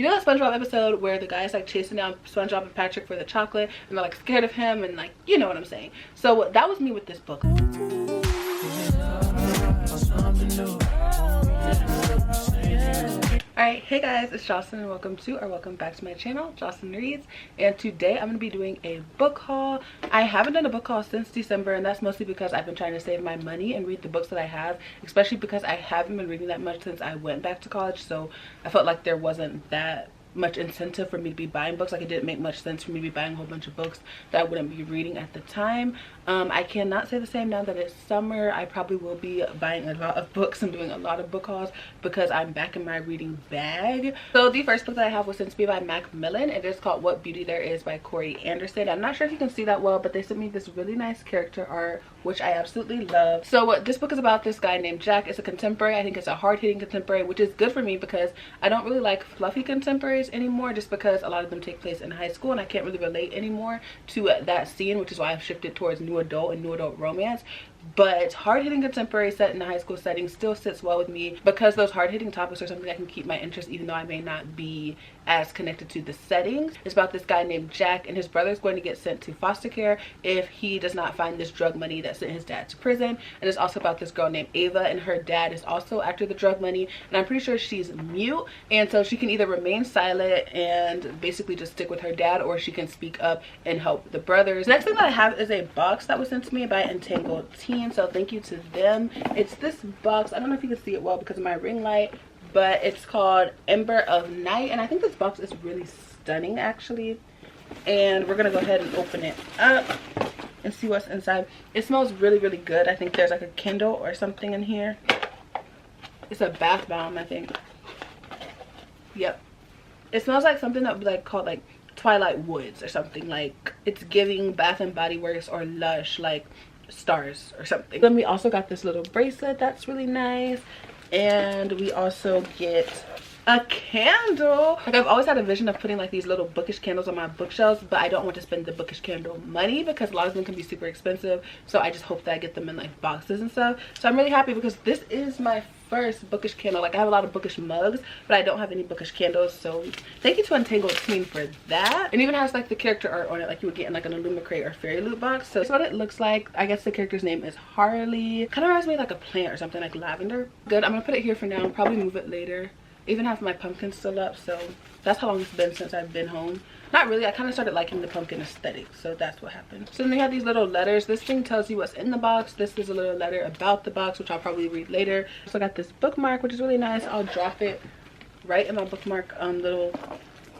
You know that SpongeBob episode where the guy's like chasing down SpongeBob and Patrick for the chocolate and they're like scared of him and like, you know what I'm saying. So that was me with this book. Alright, hey guys, it's Jocelyn and welcome back to my channel, Jocelyn Reads. And today I'm going to be doing a book haul. I haven't done a book haul since December, and that's mostly because I've been trying to save my money and read the books that I have, especially because I haven't been reading that much since I went back to college, so I felt like there wasn't that much incentive for me to be buying books. Like, it didn't make much sense for me to be buying a whole bunch of books that I wouldn't be reading at the time. I cannot say the same now that it's summer. I probably will be buying a lot of books and doing a lot of book hauls because I'm back in my reading bag. So the first book that I have was sent to me by Macmillan. It is called What Beauty There Is by Corey Anderson. I'm not sure if you can see that well, but they sent me this really nice character art, which I absolutely love. So what this book is about, this guy named Jack. It's a contemporary. I think it's a hard-hitting contemporary, which is good for me because I don't really like fluffy contemporaries anymore, just because a lot of them take place in high school and I can't really relate anymore to that scene, which is why I've shifted towards new adult and new adult romance. But hard-hitting contemporary set in a high school setting still sits well with me because those hard-hitting topics are something that can keep my interest even though I may not be as connected to the settings. It's about this guy named Jack, and his brother is going to get sent to foster care if he does not find this drug money that sent his dad to prison. And it's also about this girl named Ava, and her dad is also after the drug money, and I'm pretty sure she's mute, and so she can either remain silent and basically just stick with her dad, or she can speak up and help the brothers. Next thing that I have is a box that was sent to me by Entangled Teen, so thank you to them. It's this box. I don't know if you can see it well because of my ring light, but it's called Ember of Night, and I think this box is really stunning actually. And we're gonna go ahead and open it up and see what's inside. It smells really good. I think there's like a candle or something in here. It's a bath bomb, I think. Yep, it smells like something that would be like called like Twilight Woods or something. Like, it's giving Bath and Body Works or Lush, like stars or something. Then we also got this little bracelet that's really nice, and we also get a candle. Like, I've always had a vision of putting like these little bookish candles on my bookshelves, but I don't want to spend the bookish candle money because a lot of them can be super expensive, so I just hope that I get them in like boxes and stuff. So I'm really happy because this is my first bookish candle. Like, I have a lot of bookish mugs, but I don't have any bookish candles, so thank you to Entangled Teen for that. It even has like the character art on it like you would get in like an Illumicrate or Fairy Loot box. So that's what it looks like. I guess the character's name is Harley. Kind of reminds me of like a plant or something, like lavender. Good. I'm gonna put it here for now, probably move it later. I even have my pumpkin still up, so that's how long it's been since I've been home. Not really, I kind of started liking the pumpkin aesthetic, so that's what happened. So then they have these little letters. This thing tells you what's in the box. This is a little letter about the box, which I'll probably read later. So I got this bookmark, which is really nice. I'll drop it right in my bookmark little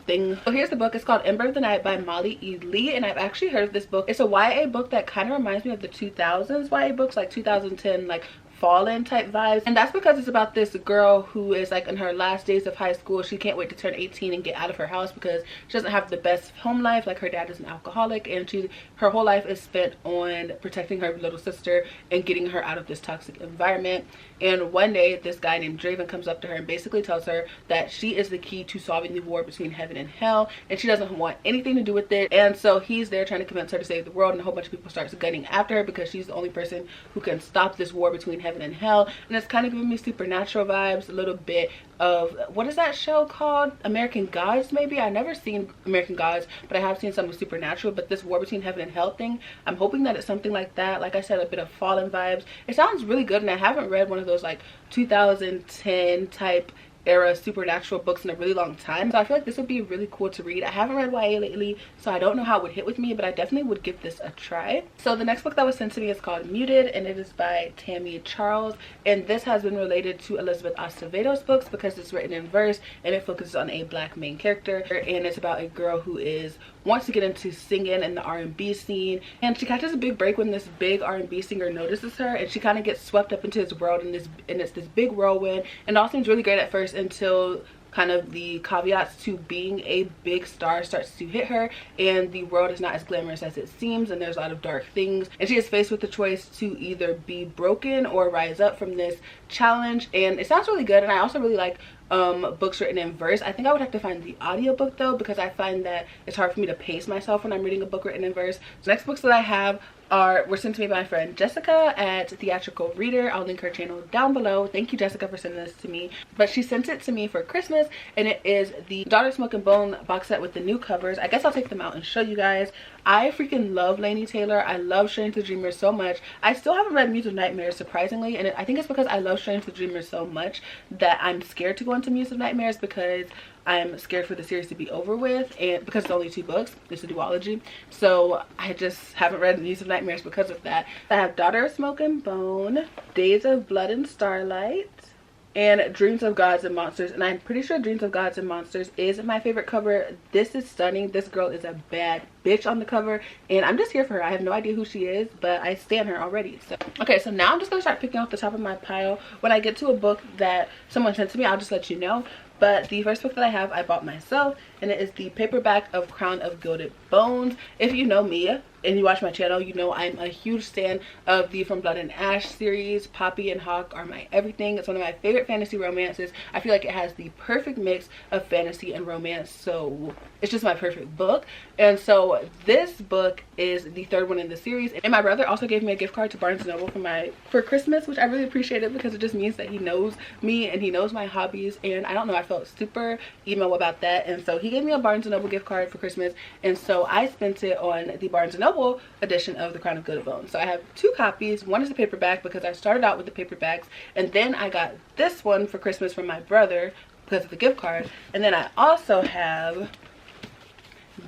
thing. So here's the book. It's called Ember of the Night by Molly E. Lee, and I've actually heard of this book. It's a YA book that kind of reminds me of the 2000s YA books, like 2010, like Fallen type vibes. And that's because it's about this girl who is like in her last days of high school. She can't wait to turn 18 and get out of her house because she doesn't have the best home life. Like, her dad is an alcoholic, and her whole life is spent on protecting her little sister and getting her out of this toxic environment. And one day this guy named Draven comes up to her and basically tells her that she is the key to solving the war between heaven and hell, and she doesn't want anything to do with it. And so he's there trying to convince her to save the world, and a whole bunch of people starts gunning after her because she's the only person who can stop this war between heaven and hell. And it's kind of giving me supernatural vibes, a little bit of, what is that show called? American Gods, maybe? I've never seen American Gods, but I have seen something supernatural. But this war between heaven and hell thing, I'm hoping that it's something like that. Like I said, a bit of Fallen vibes. It sounds really good, and I haven't read one of those like 2010 type era supernatural books in a really long time, so I feel like this would be really cool to read. I haven't read YA lately, so I don't know how it would hit with me, but I definitely would give this a try. So the next book that was sent to me is called Muted, and it is by Tammy Charles, and this has been related to Elizabeth Acevedo's books because it's written in verse and it focuses on a black main character, and it's about a girl who wants to get into singing in the R&B scene, and she catches a big break when this big R&B singer notices her, and she kind of gets swept up into his world, and it's this big whirlwind, and it all seems really great at first until kind of the caveats to being a big star starts to hit her, and the world is not as glamorous as it seems, and there's a lot of dark things, and she is faced with the choice to either be broken or rise up from this challenge. And it sounds really good, and I also really like books written in verse. I think I would have to find the audiobook though, because I find that it's hard for me to pace myself when I'm reading a book written in verse. So next books that I have were sent to me by my friend Jessica at Theatrical Reader. I'll link her channel down below. Thank you, Jessica, for sending this to me. But she sent it to me for Christmas, and it is the Daughter Smoke and Bone box set with the new covers. I guess I'll take them out and show you guys. I freaking love Laini Taylor. I love Strange the Dreamer so much. I still haven't read Muse of Nightmares, surprisingly, and I think it's because I love Strange the Dreamer so much that I'm scared to go into Muse of Nightmares, because I'm scared for the series to be over with, and because it's only 2 books, it's a duology. So I just haven't read Muse of Nightmares because of that. I have Daughter of Smoke and Bone, Days of Blood and Starlight, and Dreams of Gods and Monsters. And I'm pretty sure Dreams of Gods and Monsters is my favorite cover. This is stunning. This girl is a bad bitch on the cover, and I'm just here for her. I have no idea who she is, but I stan her already. So okay, so now I'm just gonna start picking off the top of my pile. When I get to a book that someone sent to me, I'll just let you know. But the first book that I have, I bought myself, and it is the paperback of Crown of Gilded Bones. If you know me and you watch my channel, you know I'm a huge fan of the From Blood and Ash series. Poppy and Hawk are my everything. It's one of my favorite fantasy romances. I feel like it has the perfect mix of fantasy and romance, so it's just my perfect book. And so this book is the 3rd one in the series, and my brother also gave me a gift card to Barnes & Noble for Christmas, which I really appreciated, because it just means that he knows me and he knows my hobbies. And I don't know, I felt super emo about that, and so he gave me a Barnes & Noble gift card for Christmas, and so I spent it on the Barnes & Noble edition of The Crown of Gilded Bones. So I have 2 copies. One is the paperback, because I started out with the paperbacks, and then I got this one for Christmas from my brother because of the gift card. And then I also have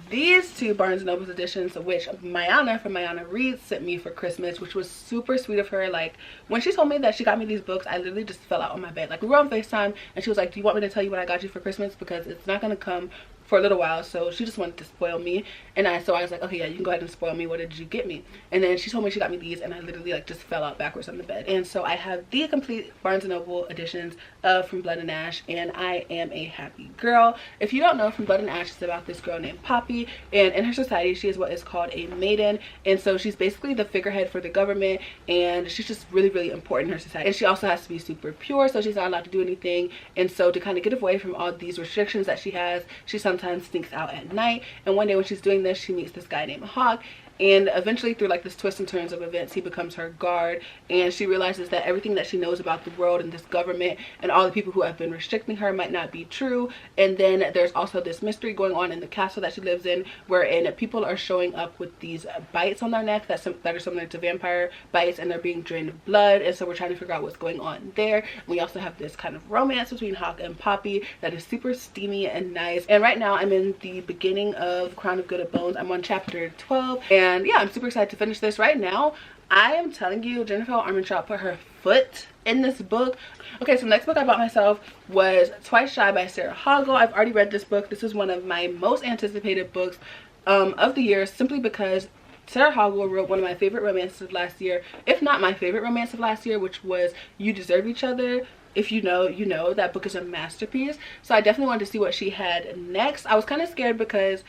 these 2 Barnes & Noble editions, which Mayana from JocelynnReads sent me for Christmas, which was super sweet of her. Like, when she told me that she got me these books, I literally just fell out on my bed. Like, we were on FaceTime, and she was like, do you want me to tell you what I got you for Christmas? Because it's not going to come for a little while, so she just wanted to spoil me. And so I was like, okay, yeah, you can go ahead and spoil me. What did you get me? And then she told me she got me these, and I literally like just fell out backwards on the bed. And so I have the complete Barnes & Noble editions of From Blood and Ash, and I am a happy girl. If you don't know, From Blood and Ash is about this girl named Poppy, and in her society she is what is called a maiden, and so she's basically the figurehead for the government, and she's just really, really important in her society. And she also has to be super pure, so she's not allowed to do anything. And so to kind of get away from all these restrictions that she has, she sometimes sneaks out at night. And one day when she's doing this, she meets this guy named Hawk, and eventually through like this twist and turns of events, he becomes her guard, and she realizes that everything that she knows about the world and this government and all the people who have been restricting her might not be true. And then there's also this mystery going on in the castle that she lives in, wherein people are showing up with these bites on their neck that are similar to vampire bites, and they're being drained of blood. And so we're trying to figure out what's going on there. We also have this kind of romance between Hawk and Poppy that is super steamy and nice. And right now I'm in the beginning of Crown of Gilded Bones. I'm on chapter 12, and yeah, I'm super excited to finish this. Right now, I am telling you, Jennifer Armentrout put her foot in this book. Okay, so the next book I bought myself was Twice Shy by Sarah Hoggle. I've already read this book. This is one of my most anticipated books of the year, simply because Sarah Hoggle wrote one of my favorite romances of last year, if not my favorite romance of last year, which was You Deserve Each Other. If you know, you know. That book is a masterpiece. So I definitely wanted to see what she had next. I was kind of scared because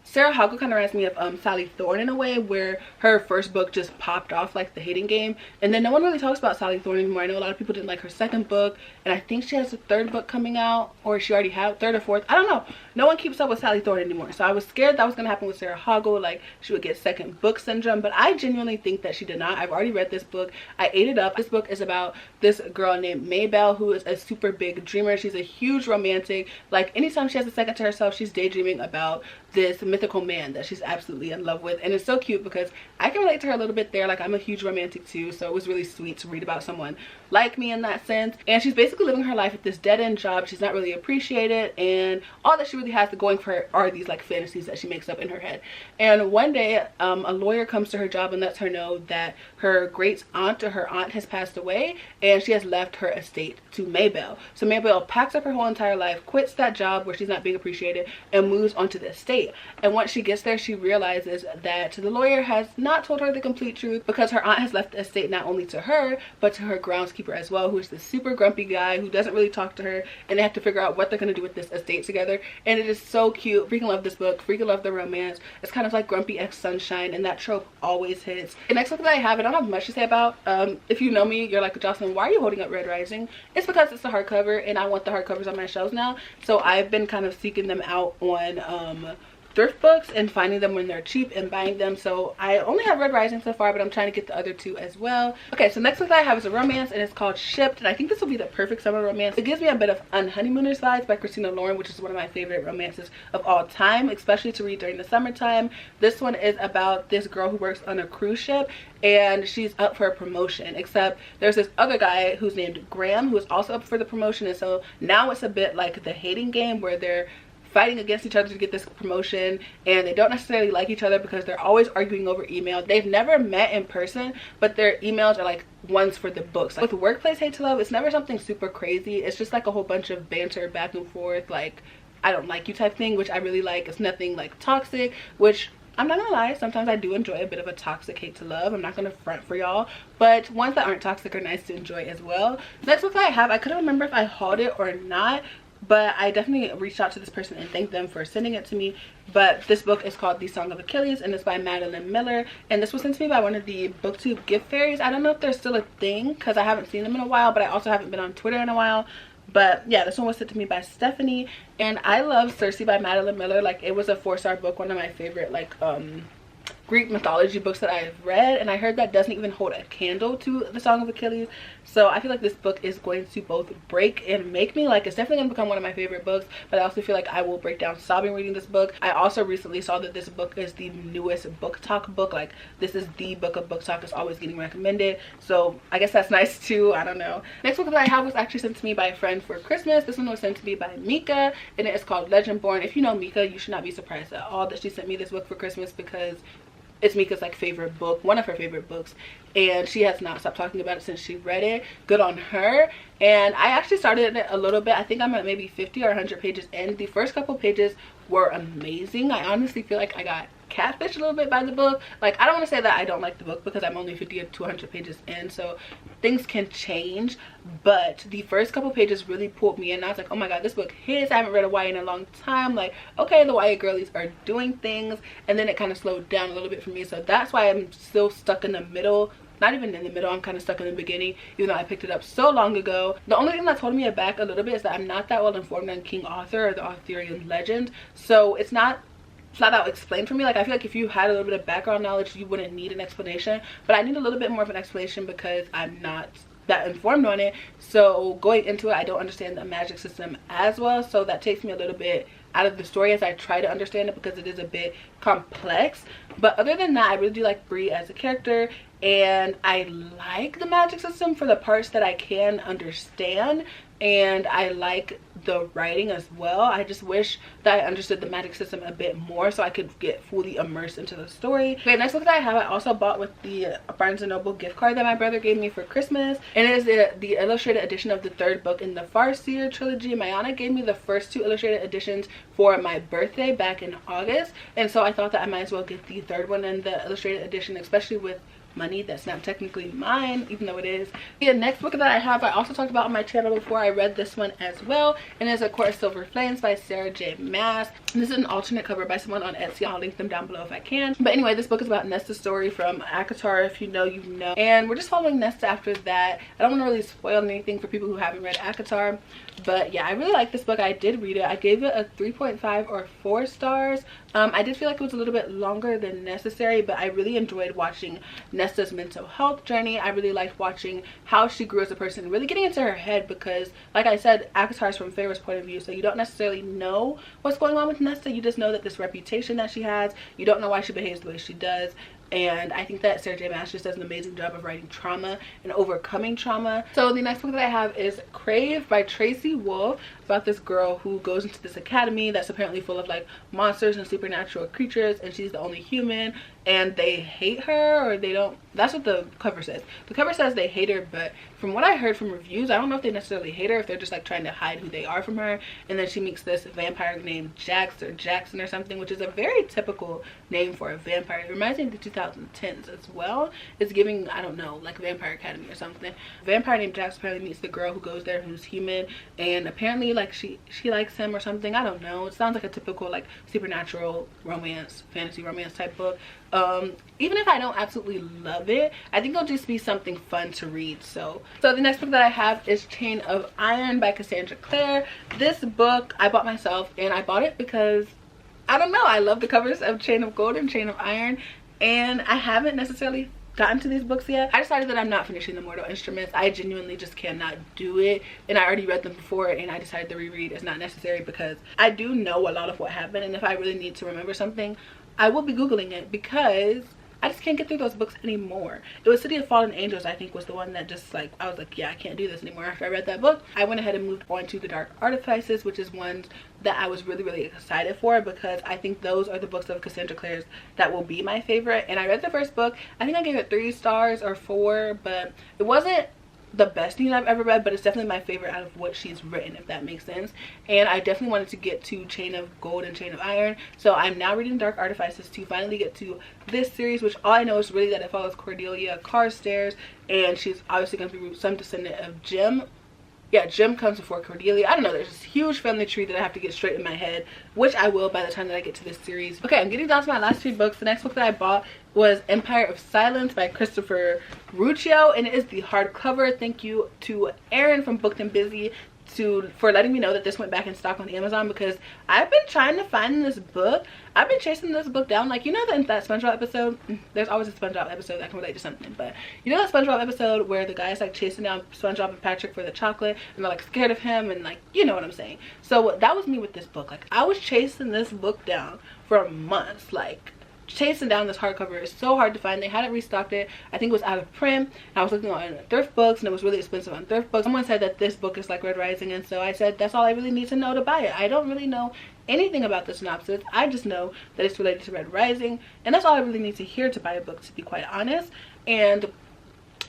Sarah Hoggle kind of reminds me of Sally Thorne in a way, where her first book just popped off like The Hating Game, and then no one really talks about Sally Thorne anymore. I know a lot of people didn't like her second book, and I think she has a 3rd book coming out, or she already had 3rd or 4th. I don't know. No one keeps up with Sally Thorne anymore, so I was scared that was going to happen with Sarah Hoggle, like she would get second book syndrome, but I genuinely think that she did not. I've already read this book. I ate it up. This book is about this girl named Maybelle, who is a super big dreamer. She's a huge romantic. Like, anytime she has a second to herself, she's daydreaming about this mythical man that she's absolutely in love with. And it's so cute because I can relate to her a little bit there. Like, I'm a huge romantic too, so it was really sweet to read about someone like me in that sense. And she's basically living her life at this dead-end job. She's not really appreciated, and all that she really has going for her are these like fantasies that she makes up in her head. And one day a lawyer comes to her job and lets her know that her great aunt has passed away, and she has left her estate to Maybelle. So Maybelle packs up her whole entire life, quits that job where she's not being appreciated, and moves onto the estate. And once she gets there, she realizes that the lawyer has not told her the complete truth, because her aunt has left the estate not only to her but to her groundskeeper as well, who is this super grumpy guy who doesn't really talk to her, and they have to figure out what they're going to do with this estate together. And it is so cute. Freaking love this book. Freaking love the romance. It's kind of like Grumpy Ex Sunshine, and that trope always hits. The next book that I have, I don't have much to say about. If you know me, you're like, Jocelyn, why are you holding up Red Rising? It's because it's a hardcover, and I want the hardcovers on my shelves now, so I've been kind of seeking them out on thrift books and finding them when they're cheap and buying them. So I only have Red Rising so far, but I'm trying to get the other two as well. Okay, so next book that I have is a romance, and it's called Shipped, and I think this will be the perfect summer romance. It gives me a bit of Unhoneymooners vibes by Christina Lauren, which is one of my favorite romances of all time, especially to read during the summertime. This one is about this girl who works on a cruise ship, and she's up for a promotion, except there's this other guy who's named Graham who is also up for the promotion. And so now it's a bit like the hating game where they're fighting against each other to get this promotion, and they don't necessarily like each other because they're always arguing over email. They've never met in person, but their emails are like ones for the books. Like with Workplace Hate to Love, it's never something super crazy. It's just like a whole bunch of banter back and forth, like I don't like you type thing, which I really like. It's nothing like toxic, which I'm not gonna lie, sometimes I do enjoy a bit of a toxic hate to love. I'm not gonna front for y'all, but ones that aren't toxic are nice to enjoy as well. Next book that I have, I couldn't remember if I hauled it or not, but I definitely reached out to this person and thanked them for sending it to me. But this book is called The Song of Achilles, and it's by Madeline Miller, and this was sent to me by one of the booktube gift fairies. I don't know if they're still a thing because I haven't seen them in a while, but I also haven't been on Twitter in a while. But yeah, this one was sent to me by Stephanie, and I love Circe by Madeline Miller. Like, it was a 4-star book, one of my favorite like Greek mythology books that I've read, and I heard that doesn't even hold a candle to The Song of Achilles. So I feel like this book is going to both break and make me. Like, it's definitely going to become one of my favorite books, but I also feel like I will break down sobbing reading this book. I also recently saw that this book is the newest book talk book. Like, this is the book of book talk. It's always getting recommended, so I guess that's nice too. I don't know. Next book that I have was actually sent to me by a friend for Christmas. This one was sent to me by Mika, and it is called Legendborn. If you know Mika, you should not be surprised at all that she sent me this book for Christmas, because it's Mika's like favorite book, one of her favorite books, and she has not stopped talking about it since she read it. Good on her. And I actually started it a little bit. I think I'm at maybe 50 or 100 pages in. The first couple pages were amazing. I honestly feel like I got catfished a little bit by the book. Like, I don't want to say that I don't like the book because I'm only 50 to 100 pages in, so things can change, but the first couple pages really pulled me in. I was like, oh my god, this book hits. I haven't read a YA in a long time. Like, okay, the YA girlies are doing things, and then it kind of slowed down a little bit for me, so that's why I'm still stuck in the middle. Not even in the middle, I'm kind of stuck in the beginning, even though I picked it up so long ago. The only thing that's holding me back a little bit is that I'm not that well informed on King Arthur or the Arthurian legend, so it's not flat out explained for me. Like, I feel like if you had a little bit of background knowledge, you wouldn't need an explanation, but I need a little bit more of an explanation because I'm not that informed on it. So going into it, I don't understand the magic system as well, so that takes me a little bit out of the story as I try to understand it, because it is a bit complex. But other than that, I really do like Bree as a character, and I like the magic system for the parts that I can understand, and I like the writing as well. I just wish that I understood the magic system a bit more so I could get fully immersed into the story. Okay, next book that I have, I also bought with the Barnes & Noble gift card that my brother gave me for Christmas, and it is the illustrated edition of the third book in the Farseer trilogy. Mayana gave me the first 2 illustrated editions for my birthday back in August, and so I thought that I might as well get the third one in the illustrated edition, especially with money that's not technically mine, even though it is. The next book that I have, I also talked about on my channel before. I read this one as well, and it's A Court of Silver Flames by Sarah J Maas. And this is an alternate cover by someone on Etsy. I'll link them down below if I can. But anyway, this book is about Nesta's story from ACOTAR. If you know, you know. And we're just following Nesta after that. I don't want to really spoil anything for people who haven't read ACOTAR, but yeah, I really like this book. I did read it. I gave it a 3.5 or 4 stars. I did feel like it was a little bit longer than necessary, but I really enjoyed watching Nesta's mental health journey. I really liked watching how she grew as a person, really getting into her head, because like I said, ACOTAR is from Feyre's point of view, so you don't necessarily know what's going on with Nesta. You just know that this reputation that she has, you don't know why she behaves the way she does. And I think that Sarah J Maas just does an amazing job of writing trauma and overcoming trauma. So the next book that I have is Crave by Tracy Wolff, about this girl who goes into this academy that's apparently full of like monsters and supernatural creatures, and she's the only human, and they hate her, or they don't. That's what the cover says. The cover says they hate her, but from what I heard from reviews, I don't know if they necessarily hate her, if they're just like trying to hide who they are from her. And then she meets this vampire named Jax or Jackson or something, which is a very typical name for a vampire. It reminds me of the 2010s as well. It's giving, I don't know, like Vampire Academy or something. A vampire named Jax apparently meets the girl who goes there who's human, and apparently like she likes him or something. I don't know. It sounds like a typical like supernatural romance, fantasy romance type book. Even if I don't absolutely love it, I think it'll just be something fun to read. So the next book that I have is Chain of Iron by Cassandra Clare. This book I bought myself, and I bought it because I don't know, I love the covers of Chain of Gold and Chain of Iron, and I haven't necessarily gotten to these books yet. I decided that I'm not finishing the Mortal Instruments. I genuinely just cannot do it, and I already read them before, and I decided the reread is not necessary because I do know a lot of what happened, and if I really need to remember something, I will be googling it because I just can't get through those books anymore. It was City of Fallen Angels, I think, was the one that just like, I was like, yeah, I can't do this anymore. After I read that book, I went ahead and moved on to The Dark Artifices, which is ones that I was really excited for because I think those are the books of Cassandra Clare's that will be my favorite. And I read the first book. I think I gave it 3 stars or 4, but it wasn't the best thing I've ever read, but it's definitely my favorite out of what she's written, if that makes sense. And I definitely wanted to get to Chain of Gold and Chain of Iron, so I'm now reading Dark Artifices to finally get to this series, which all I know is really that it follows Cordelia Carstairs, and she's obviously going to be some descendant of Jim. Yeah, Jim comes before Cordelia. I don't know, there's this huge family tree that I have to get straight in my head, which I will by the time that I get to this series. Okay, I'm getting down to my last 3 books. The next book that I bought was Empire of Silence by Christopher Ruccio, and it is the hardcover. Thank you to Aaron from Booked and Busy for letting me know that this went back in stock on Amazon, because I've been trying to find this book. I've been chasing this book down, like, you know, that SpongeBob episode, there's always a SpongeBob episode that can relate to something, but you know that SpongeBob episode where the guy's like chasing down SpongeBob and Patrick for the chocolate, and they're like scared of him, and like, you know what I'm saying. So that was me with this book. Like, I was chasing this book down for months, like chasing down this hardcover. Is so hard to find. They hadn't restocked it. I think it was out of print. I was looking on thrift books, and it was really expensive on thrift books. Someone said that this book is like Red Rising, and so I said that's all I really need to know to buy it. I don't really know anything about the synopsis. I just know that it's related to Red Rising, and that's all I really need to hear to buy a book, to be quite honest. And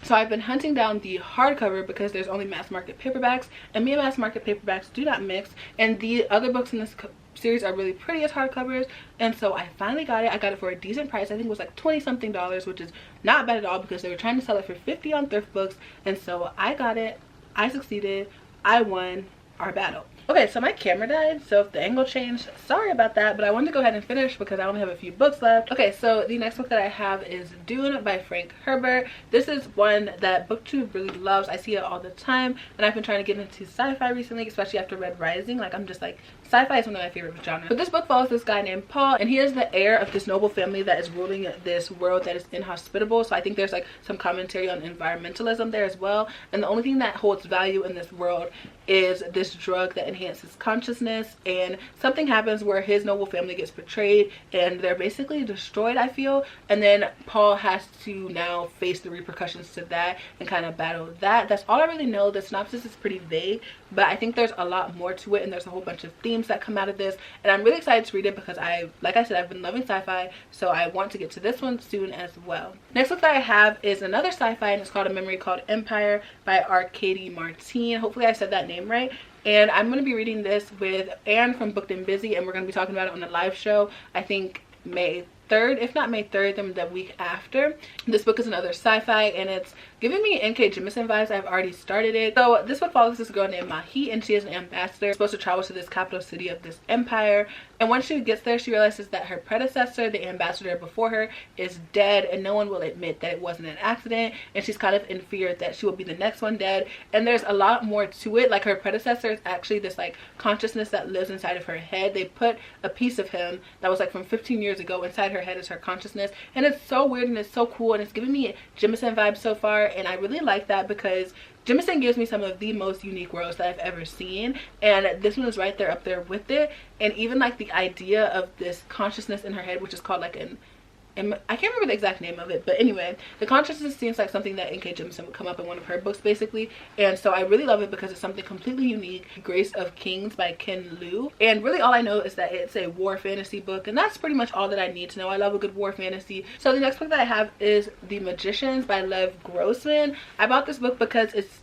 so I've been hunting down the hardcover because there's only mass market paperbacks, and me and mass market paperbacks do not mix, and the other books in this series are really pretty as hardcovers. And so I finally got it. I got it for a decent price. I think it was like $20-something, which is not bad at all because they were trying to sell it for $50 on thrift books. And so I got it. I succeeded. I won our battle. Okay, so my camera died, so if the angle changed, sorry about that, but I wanted to go ahead and finish because I only have a few books left. Okay, so the next book that I have is Dune by Frank Herbert. This is one that BookTube really loves. I see it all the time, and I've been trying to get into sci-fi recently, especially after Red Rising. Like, I'm just like, sci-fi is one of my favorite genres. But this book follows this guy named Paul, and he is the heir of this noble family that is ruling this world that is inhospitable. So I think there's like some commentary on environmentalism there as well. And the only thing that holds value in this world is this drug that enhances consciousness, and something happens where his noble family gets betrayed and they're basically destroyed, I feel. And then Paul has to now face the repercussions to that and kind of battle that. That's all I really know. The synopsis is pretty vague, but I think there's a lot more to it, and there's a whole bunch of themes that come out of this, and I'm really excited to read it because like I said, I've been loving sci-fi, so I want to get to this one soon as well. Next book that I have is another sci-fi, and it's called A Memory Called Empire by Arcady Martin. Hopefully I said that name right. And I'm going to be reading this with Anne from Booked and Busy, and we're going to be talking about it on the live show, I think May 3rd, if not May 3rd, then the week after. This book is another sci-fi, and it's giving me N.K. Jemisin vibes. I've already started it. So this book follows this girl named Mahi, and she is an ambassador supposed to travel to this capital city of this empire. And once she gets there, she realizes that her predecessor, the ambassador before her, is dead, and no one will admit that it wasn't an accident. And she's kind of in fear that she will be the next one dead. And there's a lot more to it. Like, her predecessor is actually this like consciousness that lives inside of her head. They put a piece of him that was like from 15 years ago inside her head as her consciousness, and it's so weird and it's so cool, and it's giving me Jemisin vibes so far, and I really like that because Jemisin gives me some of the most unique worlds that I've ever seen, and this one is right there up there with it. And even like the idea of this consciousness in her head, which is called like I can't remember the exact name of it, but anyway, the consciousness seems like something that N.K. Jemisin would come up in one of her books basically, and so I really love it because it's something completely unique. Grace of Kings by Ken Liu, and really all I know is that it's a war fantasy book, and that's pretty much all that I need to know. I love a good war fantasy. So the next book that I have is The Magicians by Lev Grossman. I bought this book because it's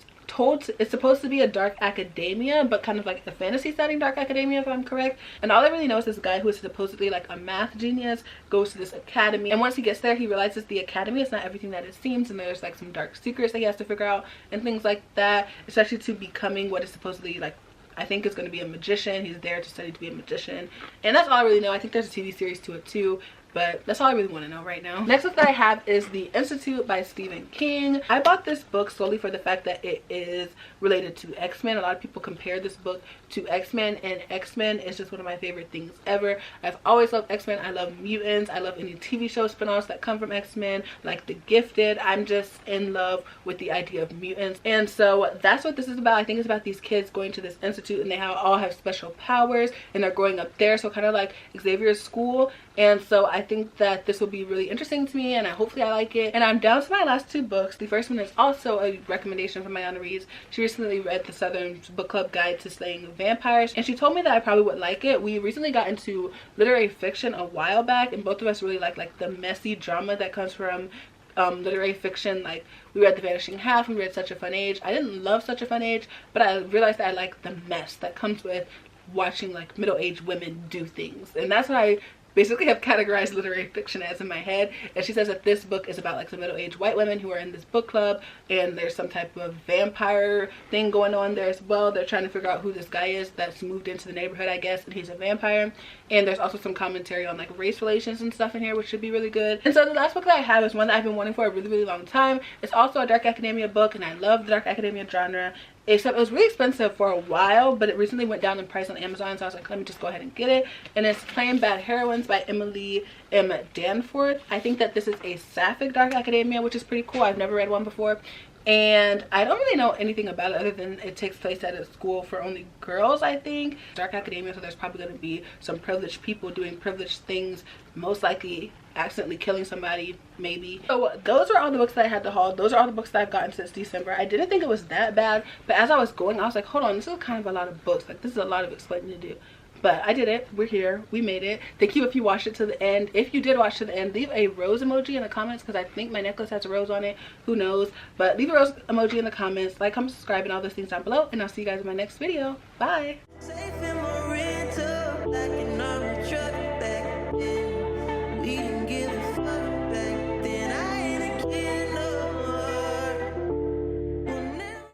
supposed to be a dark academia, but kind of like a fantasy setting dark academia, if I'm correct. And all I really know is this guy who is supposedly like a math genius goes to this academy, and once he gets there, he realizes the academy is not everything that it seems, and there's like some dark secrets that he has to figure out and things like that, especially to becoming what is supposedly like, I think it's going to be a magician. He's there to study to be a magician, and that's all I really know. I think there's a TV series to it too, but that's all I really want to know right now. Next book that I have is The Institute by Stephen King. I bought this book solely for the fact that it is related to X-Men. A lot of people compare this book to X-Men, and X-Men is just one of my favorite things ever. I've always loved X-Men. I love mutants. I love any TV show spin-offs that come from X-Men, like The Gifted. I'm just in love with the idea of mutants, and so that's what this is about. I think it's about these kids going to this institute, and they all have special powers, and they're growing up there, so kind of like Xavier's school. And so I think that this will be really interesting to me, and hopefully I like it. And I'm down to my last two books. The first one is also a recommendation from JocelynnReads. She recently read the Southern Book Club Guide to Slaying Vampires, and she told me that I probably would like it. We recently got into literary fiction a while back, and both of us really like the messy drama that comes from literary fiction. Like, we read The Vanishing Half, we read Such a Fun Age. I didn't love Such a Fun Age, but I realized that I like the mess that comes with watching like middle-aged women do things, and that's what I basically have categorized literary fiction as in my head. And she says that this book is about like some middle-aged white women who are in this book club, and there's some type of vampire thing going on there as well. They're trying to figure out who this guy is that's moved into the neighborhood, I guess, and he's a vampire. And there's also some commentary on like race relations and stuff in here, which should be really good. And so the last book that I have is one that I've been wanting for a really long time. It's also a dark academia book, and I love the dark academia genre, except it was really expensive for a while, but it recently went down in price on Amazon, so I was like, let me just go ahead and get it. And it's Plain Bad Heroines by Emily M. Danforth. I think that this is a sapphic dark academia, which is pretty cool. I've never read one before, and I don't really know anything about it other than it takes place at a school for only girls, I think. Dark academia, so there's probably going to be some privileged people doing privileged things, most likely accidentally killing somebody, maybe. So those are all the books that I had to haul. Those are all the books that I've gotten since December. I didn't think it was that bad, but as I was going, I was like, hold on, this is kind of a lot of books. Like, this is a lot of explaining to do. But I did it. We're here. We made it. Thank you if you watched it to the end. If you did watch to the end, leave a rose emoji in the comments, because I think my necklace has a rose on it. Who knows? But leave a rose emoji in the comments. Like, comment, subscribe, and all those things down below. And I'll see you guys in my next video. Bye.